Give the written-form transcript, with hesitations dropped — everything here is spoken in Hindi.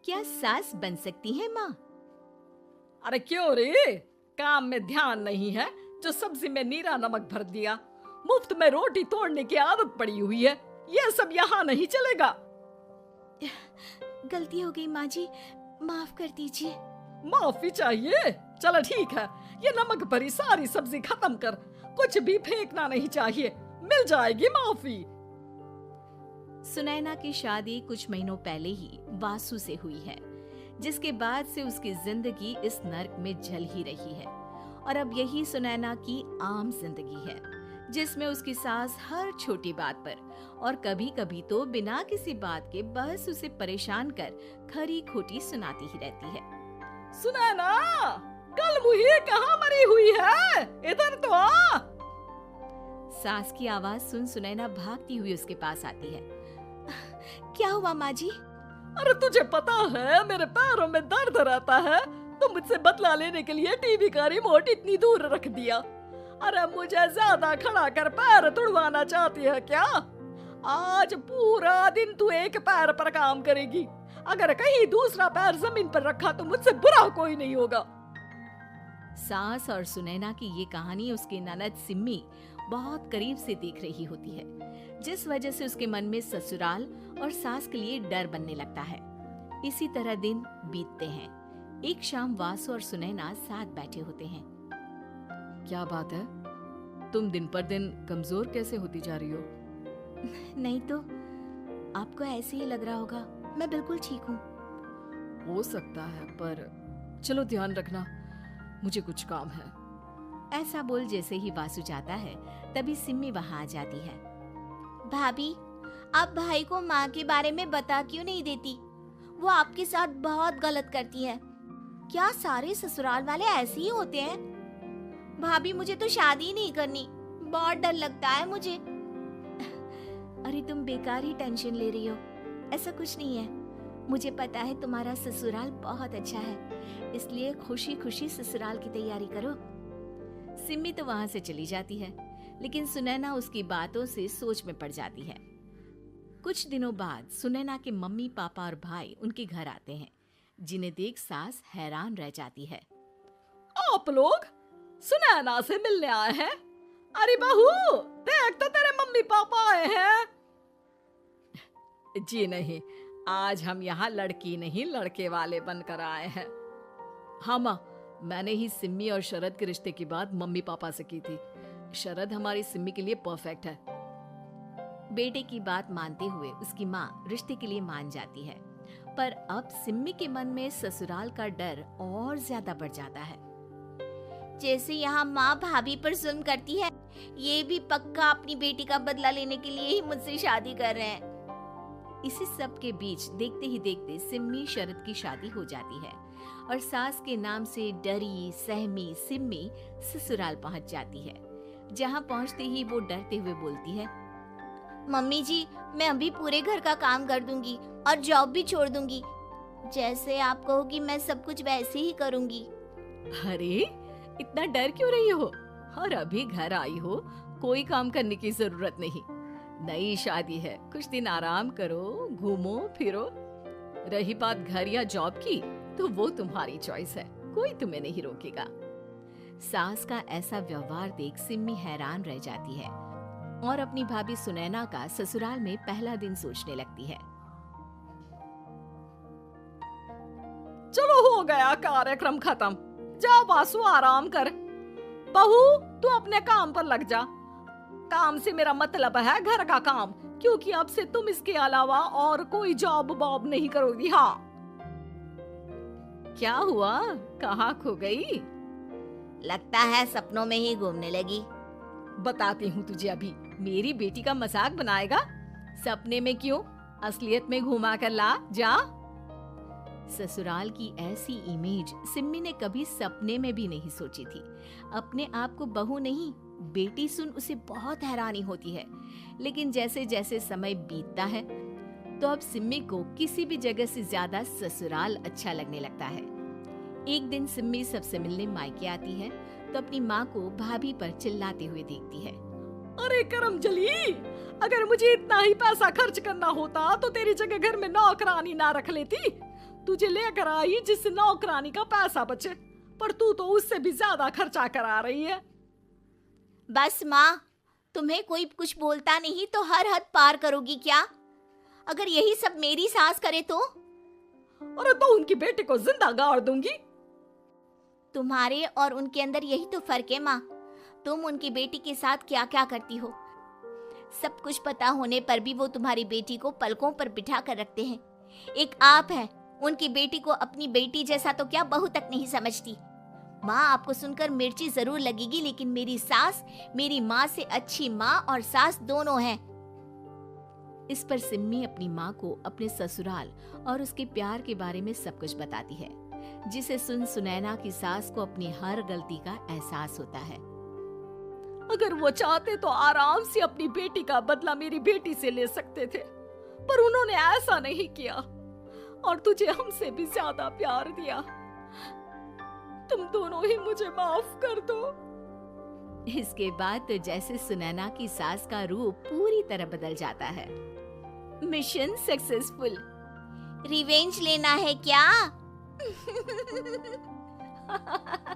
क्या सास बन सकती है माँ? अरे क्यों रे, काम में ध्यान नहीं है जो सब्जी में नीरा नमक भर दिया। मुफ्त में रोटी तोड़ने की आदत पड़ी हुई है, ये सब यहाँ नहीं चलेगा। गलती हो गई माँ जी, माफ कर दीजिए। माफी चाहिए? चलो ठीक है, ये नमक भरी सारी सब्जी खत्म कर, कुछ भी फेंकना नहीं चाहिए, मिल जाएगी माफी। सुनैना की शादी कुछ महीनों पहले ही वासु से हुई है, जिसके बाद से उसकी जिंदगी इस नर्क में जल ही रही है। और अब यही सुनैना की आम जिंदगी है, जिसमें उसकी सास हर छोटी बात पर और कभी कभी तो बिना किसी बात के बस उसे परेशान कर खरी खोटी सुनाती ही रहती है। सुनैना, कल मुही कहाँ मरी हुई है, इधर तो आ। सास की आवाज सुन सुनैना भागती हुई उसके पास आती है। क्या हुआ माँ जी? अरे तुझे पता है मेरे पैरों में दर्द रहता है, तो मुझसे बदला लेने के लिए टीवी का रिमोट इतनी दूर रख दिया। अरे मुझे ज्यादा खड़ा कर पैर तुड़वाना चाहती है क्या? आज पूरा दिन तू एक पैर पर काम करेगी, अगर कहीं दूसरा पैर जमीन पर रखा तो मुझसे बुरा कोई नहीं होगा। सास और सुनैना की ये कहानी उसकी ननद सिम्मी बहुत करीब से देख रही होती है, जिस वजह से उसके मन में ससुराल और सास के लिए डर बनने लगता है। इसी तरह दिन बीतते हैं। एक शाम वासु और सुनैना साथ बैठे होते हैं। क्या बात है, तुम दिन पर दिन कमजोर कैसे होती जा रही हो? नहीं तो आपको ऐसे ही लग रहा होगा, मैं बिल्कुल ठीक हूँ। हो सकता है, पर चलो ध्यान रखना, मुझे कुछ काम है। ऐसा बोल जैसे ही वासु जाता है, तभी सिम्मी वहाँ आ जाती है। भाभी, आप भाई को माँ के बारे में बता क्यों नहीं देती? वो आपके साथ बहुत गलत करती है। क्या सारे ससुराल वाले ऐसे ही होते हैं? भाभी, मुझे तो शादी नहीं करनी, बहुत डर लगता है मुझे। अरे तुम बेकार ही टेंशन ले रही हो, ऐसा कुछ नहीं है। मुझे पता है तुम्हारा ससुराल बहुत अच्छा है, इसलिए खुशी खुशी ससुराल की तैयारी करो। सिम्मी तो वहां से चली जाती है, लेकिन सुनैना उसकी बातों से सोच में पड़ जाती है। कुछ दिनों बाद सुनैना के मम्मी पापा और भाई उनके घर आते हैं, जिन्हें देख सास हैरान रह जाती है। आप लोग सुनैना से मिलने आए हैं? अरे बहू, देख तो तेरे मम्मी पापा आए हैं। जी नहीं, आज हम यहाँ लड़की नहीं लड़के वाले बनकर आए हैं। हाँ माँ, मैंने ही सिम्मी और शरद के रिश्ते की बात मम्मी पापा से की थी। शरद हमारी सिम्मी के लिए परफेक्ट है। बेटे की बात मानते हुए उसकी माँ रिश्ते के लिए मान जाती है, पर अब सिम्मी के मन में ससुराल का डर और ज्यादा बढ़ जाता है। जैसे यहाँ माँ भाभी पर जुल्म करती है, ये भी पक्का अपनी बेटी का बदला लेने के लिए ही मुझसे शादी कर रहे हैं। इसी सब के बीच देखते ही देखते सिम्मी शरद की शादी हो जाती है और सास के नाम से डरी सहमी सिम्मी ससुराल पहुंच जाती है। जहां पहुंचते ही वो डरते हुए बोलती है, मम्मी जी, मैं अभी पूरे घर का काम कर दूंगी और जॉब भी छोड़ दूंगी। जैसे आप कहोगी मैं सब कुछ वैसे ही करूंगी। अरे इतना डर क्यों रही हो? और अभी घर आई हो, कोई काम करने की जरूरत नहीं। नई शादी है, कुछ दिन आराम करो, घूमो फिरो। रही बात घर या जॉब की, तो वो तुम्हारी चॉइस है, कोई तुम्हें नहीं रोकेगा। सास का ऐसा व्यवहार देख सिम्मी हैरान रह जाती है और अपनी भाभी सुनैना का ससुराल में पहला दिन सोचने लगती है। चलो हो गया कार्यक्रम खत्म, जा वासु आराम कर। बहू, तू अपने काम पर लग जा। काम से मेरा मतलब है घर का काम, क्योंकि अब से तुम इसके अलावा और कोई जॉब वॉब नहीं करोगी। हाँ। क्या हुआ, कहाँ खो गई? लगता है सपनों में ही घूमने लगी। बताती हूँ तुझे अभी। मेरी बेटी का मजाक बनाएगा? सपने में क्यों, असलियत में घुमा कर ला, जा। ससुराल की ऐसी इमेज सिम्मी ने कभी सपने में भी नहीं सोची थी। अपने आप को बहू नहीं, बेटी सुन उसे बहुत हैरानी होती है। लेकिन जैसे जैसे समय बीतता है, तो अब सिम्मी को किसी भी जगह से ज्यादा ससुराल अच्छा लगने लगता है। एक दिन सिम्मी सबसे मिलने मायके आती है, तो अपनी माँ को भाभी पर चिल्लाते हुए देखती है। अरे करमजली, अगर मुझे इतना ही पैसा खर्च करना होता तो तेरी जगह घर में नौकरानी ना रख लेती। तुझे लेकर आई जिससे नौकरानी का पैसा बचे, पर तू तो उससे भी ज्यादा खर्चा करा रही है। बस माँ, तुम्हें कोई कुछ बोलता नहीं तो हर हद पार करोगी क्या? अगर यही सब मेरी सास करे तो? अरे तो उनकी बेटी को जिंदा गाड़ दूंगी। तुम्हारे और उनके अंदर यही तो फर्क है माँ। तुम उनकी बेटी के साथ क्या क्या करती हो। सब कुछ पता होने पर भी वो तुम्हारी बेटी को पलकों पर बिठा कर रखते हैं। एक आप है, उनकी बेटी को अपनी बेटी जैसा तो क्या बहू तक नहीं समझती। माँ, आपको सुनकर मिर्ची जरूर लगेगी, लेकिन मेरी सास मेरी माँ से अच्छी माँ और सास दोनों हैं। इस पर सिम्मी अपनी माँ को अपने ससुराल और उसके प्यार के बारे में सब कुछ बताती है, जिसे सुन सुनैना की सास को अपनी हर गलती का एहसास होता है। अगर वो चाहते तो आराम से अपनी बेटी का बदला मेरी बेटी से ले सकते थे, पर उन्होंने ऐसा नहीं किया और तुझे हमसे भी ज्यादा प्यार दिया। तुम दोनों ही मुझे माफ कर दो। इसके बाद तो जैसे सुनैना की सास का रूप पूरी तरह बदल जाता है। Mission successful. रिवेंज लेना है क्या?